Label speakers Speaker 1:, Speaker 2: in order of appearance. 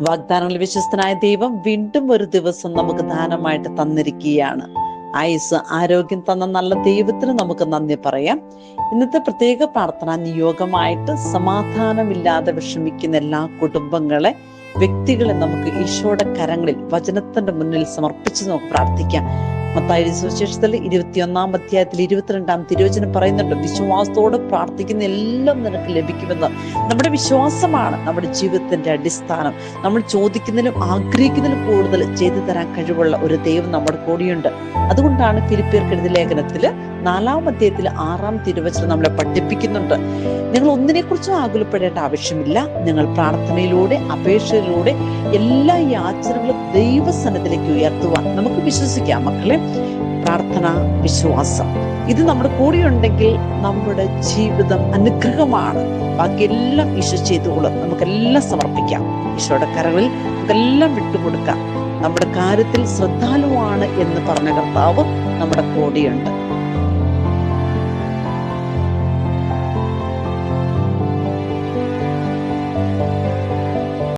Speaker 1: വാഗ്ദാനങ്ങളിൽ വിശ്വസ്തനായ ദൈവം വീണ്ടും ഒരു ദിവസം നമുക്ക് ദാനമായിട്ട് തന്നിരിക്കുകയാണ്. ആയുസ് ആരോഗ്യം തന്ന നല്ല ദൈവത്തിന് നമുക്ക് നന്ദി പറയാം. ഇന്നത്തെ പ്രത്യേക പ്രാർത്ഥനാ നിയോഗമായിട്ട് സമാധാനമില്ലാതെ വിഷമിക്കുന്ന എല്ലാ കുടുംബങ്ങളെ, വ്യക്തികളെ നമുക്ക് ഈശോയുടെ കരങ്ങളിൽ വചനത്തിന്റെ മുന്നിൽ സമർപ്പിച്ച് നമുക്ക് പ്രാർത്ഥിക്കാം. മത്തായി സുവിശേഷത്തിൽ 21-ാം അധ്യായത്തിൽ 22-ാം തിരുവചനം പറയുന്നുണ്ട്, വിശ്വാസത്തോടെ പ്രാർത്ഥിക്കുന്ന എല്ലാം നിനക്ക് ലഭിക്കുമെന്ന്. നമ്മുടെ വിശ്വാസമാണ് നമ്മുടെ ജീവിതത്തിന്റെ അടിസ്ഥാനം. നമ്മൾ ചോദിക്കുന്നതിലും ആഗ്രഹിക്കുന്നതിലും കൂടുതൽ ചെയ്തു തരാൻ കഴിവുള്ള ഒരു ദൈവം നമ്മുടെ കൂടെയുണ്ട്. അതുകൊണ്ടാണ് ഫിലിപ്പിയർക്ക് എഴുതിയ ലേഖനത്തില് 4-ാം അധ്യായത്തിൽ 6-ാം തിരുവചനം നമ്മളെ പഠിപ്പിക്കുന്നുണ്ട്. നിങ്ങൾ ഒന്നിനെക്കുറിച്ചും ആകുലപ്പെടേണ്ട ആവശ്യമില്ല. നിങ്ങൾ പ്രാർത്ഥനയിലൂടെ, അപേക്ഷയിലൂടെ എല്ലാ യാചനകളും ദൈവസന്നിധിയിലേക്ക് ഉയർത്തുവാൻ നമുക്ക് വിശ്വസിക്കാം. മക്കളെ, പ്രാർത്ഥന, വിശ്വാസം, ഇത് നമ്മുടെ കൂടെയുണ്ടെങ്കിൽ നമ്മുടെ ജീവിതം അനുഗ്രഹമാണ്. ബാക്കിയെല്ലാം ഈശോ ചെയ്തുകൊള്ളും. നമുക്കെല്ലാം സമർപ്പിക്കാം. ഈശോയുടെ കരങ്ങളിൽ നമുക്കെല്ലാം വിട്ടുകൊടുക്കാം. നമ്മുടെ കാര്യത്തിൽ ശ്രദ്ധാലുവാണ് എന്ന് പറഞ്ഞ കർത്താവ് നമ്മുടെ കൂടെയുണ്ട്.